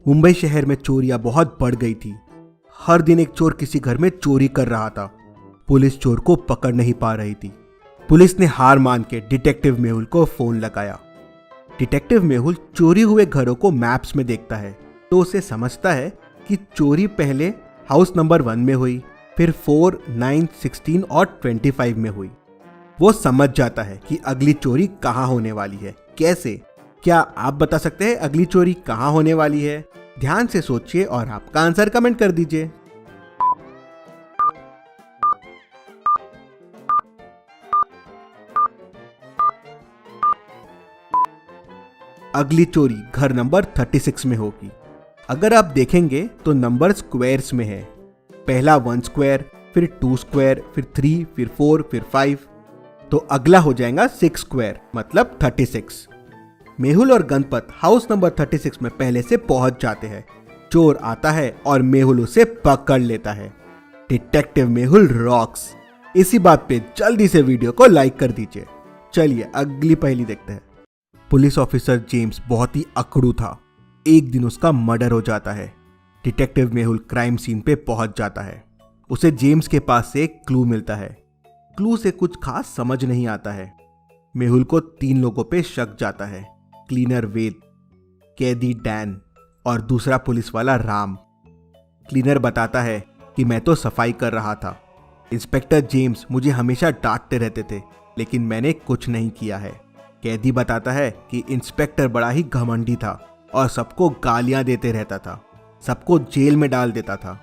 मुंबई शहर में चोरियां बहुत बढ़ गई थी। हर दिन एक चोर किसी घर में चोरी कर रहा था। पुलिस चोर को पकड़ नहीं पा रही थी। पुलिस ने हार मान के डिटेक्टिव मेहुल को फोन लगाया। डिटेक्टिव मेहुल चोरी हुए घरों को मैप्स में देखता है तो उसे समझता है कि चोरी पहले हाउस नंबर 1 में हुई, फिर 4, 9, 16 और 25 में हुई। वो समझ जाता है कि अगली चोरी कहाँ होने वाली है। कैसे? क्या आप बता सकते हैं अगली चोरी कहाँ होने वाली है? ध्यान से सोचिए और आपका आंसर कमेंट कर दीजिए। अगली चोरी घर नंबर 36 में होगी। अगर आप देखेंगे तो नंबर स्क्वायर्स में है। पहला 1 स्क्वायर, फिर 2 स्क्वायर, फिर 3, फिर 4, फिर 5, तो अगला हो जाएगा 6 स्क्वायर मतलब 36। मेहुल और गणपत हाउस नंबर 36 में पहले से पहुंच जाते हैं। चोर आता है और मेहुल उसे पकड़ लेता है। Detective Mehul rocks. इसी बात पे जल्दी से वीडियो को लाइक कर दीजिए। चलिए अगली पहेली देखते हैं। पुलिस ऑफिसर जेम्स बहुत ही अकड़ू था। एक दिन उसका मर्डर हो जाता है। डिटेक्टिव मेहुल क्राइम सीन पे पहुंच जाता है। उसे जेम्स के पास से एक क्लू मिलता है। क्लू से कुछ खास समझ नहीं आता है। मेहुल को 3 लोगों पे शक जाता है, क्लीनर वेद, कैदी डैन और दूसरा पुलिस वाला राम। क्लीनर बताता है कि मैं तो सफाई कर रहा था। इंस्पेक्टर जेम्स मुझे हमेशा डांटते रहते थे लेकिन मैंने कुछ नहीं किया है। कैदी बताता है कि इंस्पेक्टर बड़ा ही घमंडी था और सबको गालियां देते रहता था, सबको जेल में डाल देता था,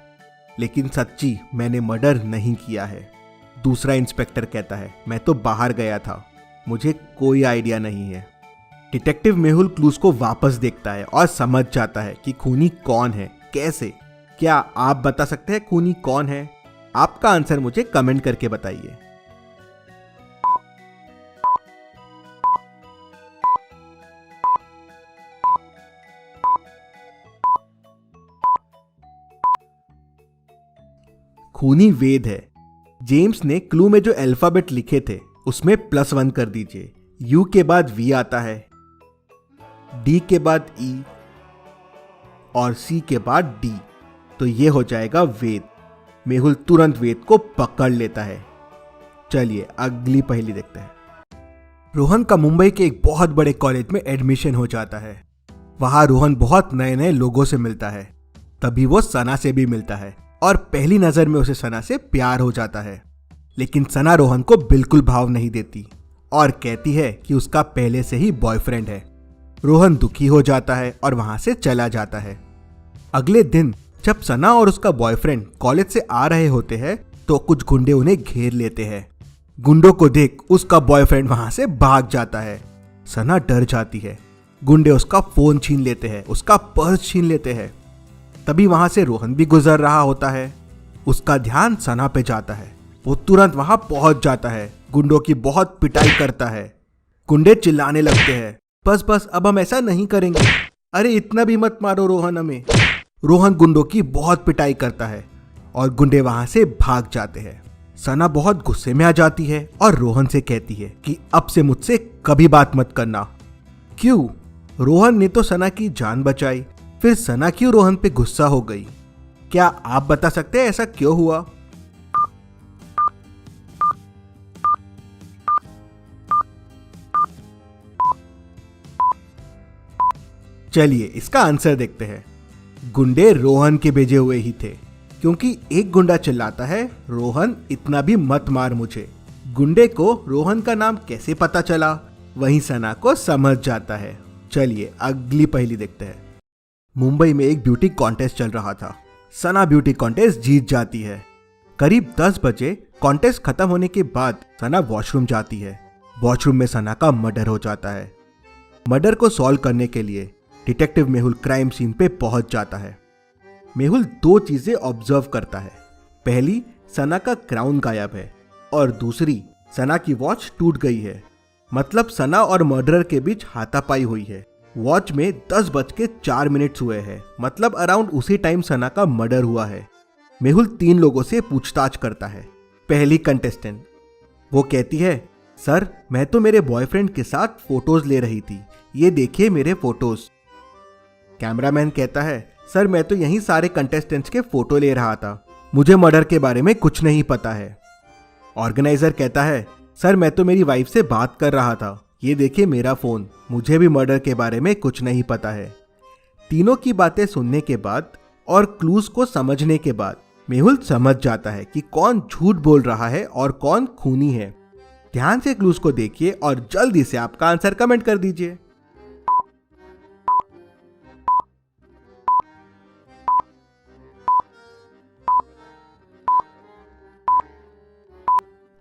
लेकिन सच्ची मैंने मर्डर नहीं किया है। दूसरा इंस्पेक्टर कहता है मैं तो बाहर गया था, मुझे कोई आइडिया नहीं है। डिटेक्टिव मेहुल क्लूज को वापस देखता है और समझ जाता है कि खूनी कौन है। कैसे? क्या आप बता सकते हैं खूनी कौन है? आपका आंसर मुझे कमेंट करके बताइए। खूनी वेद है। जेम्स ने क्लू में जो अल्फाबेट लिखे थे उसमें +1 कर दीजिए। यू के बाद वी आता है, डी के बाद ई और सी के बाद डी, तो ये हो जाएगा वेद। मेहुल तुरंत वेद को पकड़ लेता है। चलिए अगली पहेली देखते हैं। रोहन का मुंबई के एक बहुत बड़े कॉलेज में एडमिशन हो जाता है। वहां रोहन बहुत नए नए लोगों से मिलता है। तभी वो सना से भी मिलता है और पहली नजर में उसे सना से प्यार हो जाता है। लेकिन सना रोहन को बिल्कुल भाव नहीं देती और कहती है कि उसका पहले से ही बॉयफ्रेंड है। रोहन दुखी हो जाता है और वहां से चला जाता है। अगले दिन जब सना और उसका बॉयफ्रेंड कॉलेज से आ रहे होते हैं तो कुछ गुंडे उन्हें घेर लेते हैं। गुंडों को देख उसका बॉयफ्रेंड वहां से भाग जाता है। सना डर जाती है। गुंडे उसका फोन छीन लेते हैं, उसका पर्स छीन लेते हैं। तभी वहां से रोहन भी गुजर रहा होता है। उसका ध्यान सना पे जाता है। वो तुरंत वहां पहुंच जाता है। गुंडों की बहुत पिटाई करता है। गुंडे चिल्लाने लगते हैं, बस बस अब हम ऐसा नहीं करेंगे, अरे इतना भी मत मारो रोहन हमें। रोहन गुंडों की बहुत पिटाई करता है और गुंडे वहां से भाग जाते हैं। सना बहुत गुस्से में आ जाती है और रोहन से कहती है कि अब से मुझसे कभी बात मत करना। क्यों? रोहन ने तो सना की जान बचाई, फिर सना क्यों रोहन पे गुस्सा हो गई? क्या आप बता सकते हैं ऐसा क्यों हुआ? चलिए इसका आंसर देखते हैं। गुंडे रोहन के भेजे हुए ही थे, क्योंकि एक गुंडा चिल्लाता है रोहन इतना भी मत मार मुझे। गुंडे को रोहन का नाम कैसे पता चला वहीं सना को समझ जाता है। चलिए अगली पहेली देखते हैं। मुंबई में एक ब्यूटी कॉन्टेस्ट चल रहा था। सना ब्यूटी कॉन्टेस्ट जीत जाती है। करीब 10 बजे कॉन्टेस्ट खत्म होने के बाद सना वॉशरूम जाती है। वॉशरूम में सना का मर्डर हो जाता है। मर्डर को सॉल्व करने के लिए डिटेक्टिव मेहुल क्राइम सीन पे पहुंच जाता है। मेहुल 2 चीजें ऑब्जर्व करता है। पहली, सना का क्राउन गायब है और दूसरी, सना की वॉच टूट गई है। मतलब सना और मर्डरर के बीच हाथापाई हुई है। वॉच में 10:04 हुए हैं, मतलब अराउंड उसी टाइम सना का मर्डर हुआ है। मेहुल 3 लोगों से पूछताछ करता है। पहली कंटेस्टेंट, वो कहती है सर मैं तो मेरे बॉयफ्रेंड के साथ फोटोज ले रही थी, ये देखिए मेरे फोटोज। कैमरामैन कहता है, सर मैं तो यहीं सारे कंटेस्टेंट्स के फोटो ले रहा था, मुझे मर्डर के बारे में कुछ नहीं पता है। ऑर्गेनाइजर कहता है, सर मैं तो मेरी वाइफ से बात कर रहा था, ये देखिए मेरा फोन, मुझे भी मर्डर के बारे में कुछ नहीं पता है। तीनों की बातें सुनने के बाद और क्लूज को समझने के बाद मेहुल समझ जाता है कि कौन झूठ बोल रहा है और कौन खूनी है। ध्यान से क्लूज को देखिए और जल्दी से आपका आंसर कमेंट कर दीजिए।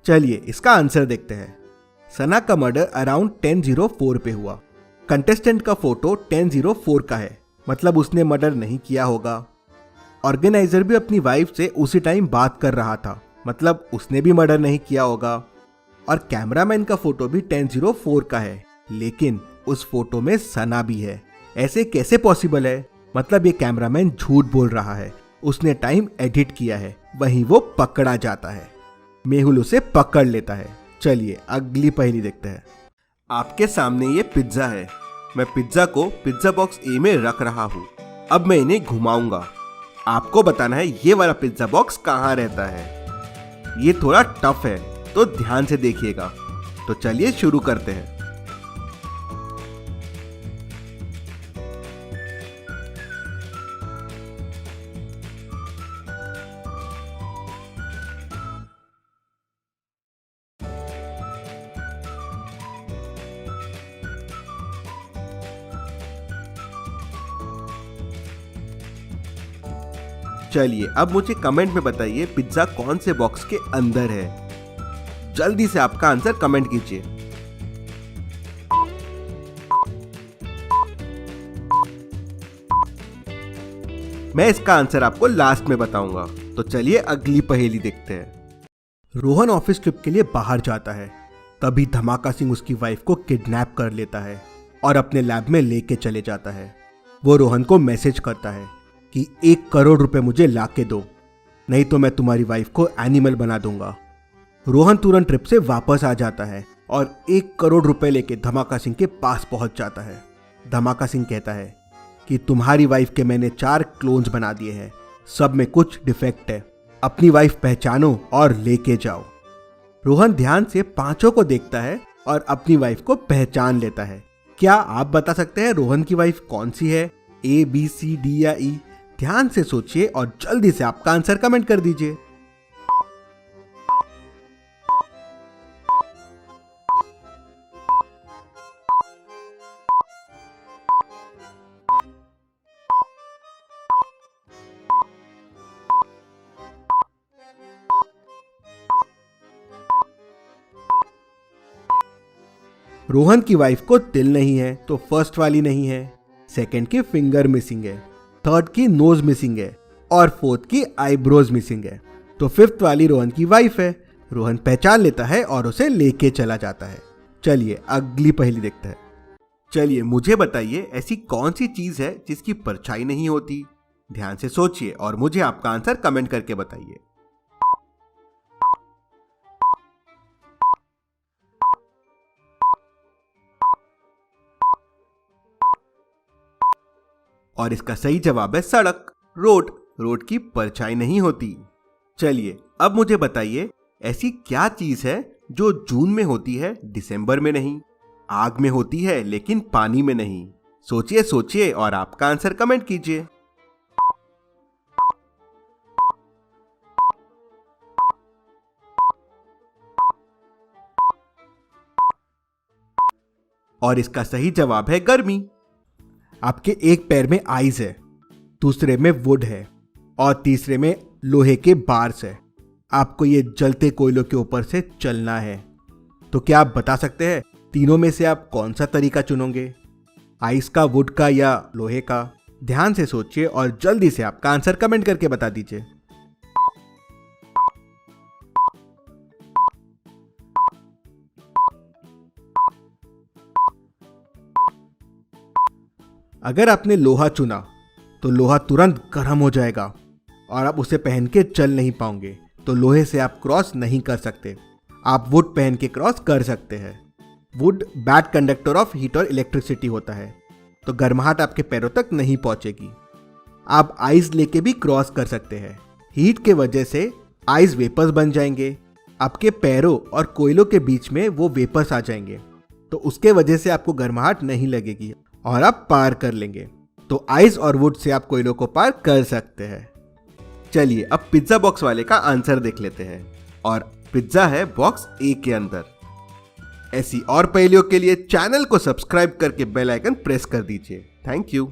चलिए इसका आंसर देखते हैं। सना का मर्डर अराउंड 10:04 पे हुआ। कंटेस्टेंट का फोटो 10:04 का है, मतलब उसने मर्डर नहीं किया होगा। ऑर्गेनाइजर भी अपनी वाइफ से उसी टाइम बात कर रहा था, मतलब उसने भी मर्डर नहीं किया होगा। और कैमरामैन का फोटो भी 10:04 का है, लेकिन उस फोटो में सना भी है। ऐसे कैसे पॉसिबल है? मतलब ये कैमरामैन झूठ बोल रहा है, उसने टाइम एडिट किया है। वहीं वो पकड़ा जाता है, मेहुल उसे पकड़ लेता है। चलिए अगली पहेली देखते हैं। आपके सामने ये पिज्जा है, मैं पिज्जा को पिज्जा बॉक्स ए में रख रहा हूँ। अब मैं इन्हें घुमाऊंगा, आपको बताना है ये वाला पिज्जा बॉक्स कहाँ रहता है। ये थोड़ा टफ है तो ध्यान से देखिएगा। तो चलिए शुरू करते हैं। चलिए अब मुझे कमेंट में बताइए पिज्जा कौन से बॉक्स के अंदर है। जल्दी से आपका आंसर कमेंट कीजिए। मैं इसका आंसर आपको लास्ट में बताऊंगा। तो चलिए अगली पहेली देखते हैं। रोहन ऑफिस ट्रिप के लिए बाहर जाता है, तभी धमाका सिंह उसकी वाइफ को किडनैप कर लेता है और अपने लैब में लेके चले जाता है। वो रोहन को मैसेज करता है कि 1 करोड़ रुपए मुझे ला के दो, नहीं तो मैं तुम्हारी वाइफ को एनिमल बना दूंगा। रोहन तुरंत ट्रिप से वापस आ जाता है और 1 करोड़ रुपए लेके धमाका सिंह के पास पहुंच जाता है। धमाका सिंह कहता है कि तुम्हारी वाइफ के मैंने 4 क्लोन्स बना दिए हैं, सब में कुछ डिफेक्ट है, अपनी वाइफ पहचानो और लेके जाओ। रोहन ध्यान से 5 को देखता है और अपनी वाइफ को पहचान लेता है। क्या आप बता सकते हैं रोहन की वाइफ कौन सी है? A, B, C, D या E? ध्यान से सोचिए और जल्दी से आपका आंसर कमेंट कर दीजिए। रोहन की वाइफ को दिल नहीं है तो फर्स्ट वाली नहीं है, सेकंड की फिंगर मिसिंग है, थर्ड की नोज मिसिंग है और फोर्थ की आईब्रोज मिसिंग है, तो फिफ्थ वाली रोहन की वाइफ है। रोहन पहचान लेता है और उसे लेके चला जाता है। चलिए अगली पहेली देखते हैं। चलिए मुझे बताइए ऐसी कौन सी चीज है जिसकी परछाई नहीं होती। ध्यान से सोचिए और मुझे आपका आंसर कमेंट करके बताइए। और इसका सही जवाब है सड़क, रोड। रोड की परछाई नहीं होती। चलिए अब मुझे बताइए ऐसी क्या चीज है जो जून में होती है दिसंबर में नहीं, आग में होती है लेकिन पानी में नहीं। सोचिए सोचिए और आपका आंसर कमेंट कीजिए। और इसका सही जवाब है गर्मी। आपके एक पैर में आइज है, दूसरे में वुड है और तीसरे में लोहे के बार्स है। आपको ये जलते कोयलों के ऊपर से चलना है। तो क्या आप बता सकते हैं तीनों में से आप कौन सा तरीका चुनोगे, आइस का, वुड का या लोहे का? ध्यान से सोचिए और जल्दी से आपका आंसर कमेंट करके बता दीजिए। अगर आपने लोहा चुना तो लोहा तुरंत गर्म हो जाएगा और आप उसे पहन के चल नहीं पाओगे, तो लोहे से आप क्रॉस नहीं कर सकते। आप वुड पहन के क्रॉस कर सकते हैं। Would bad conductor of heat और इलेक्ट्रिसिटी होता है। तो गर्माहट आपके पैरों तक नहीं पहुंचेगी। आप आइस लेके भी क्रॉस कर सकते हैं। हीट के वजह से आइस वेपर्स बन जाएंगे, आपके पैरों और कोयलों के बीच में वो वेपर्स आ जाएंगे, तो उसके वजह से आपको गर्माहट नहीं लगेगी और आप पार कर लेंगे। तो आइस और वुड से आप कोयलों को पार कर सकते हैं। चलिए अब पिज्जा बॉक्स वाले का आंसर देख लेते हैं, और पिज्जा है बॉक्स ए के अंदर। ऐसी और पहेलियों के लिए चैनल को सब्सक्राइब करके बेल आइकन प्रेस कर दीजिए। Thank you.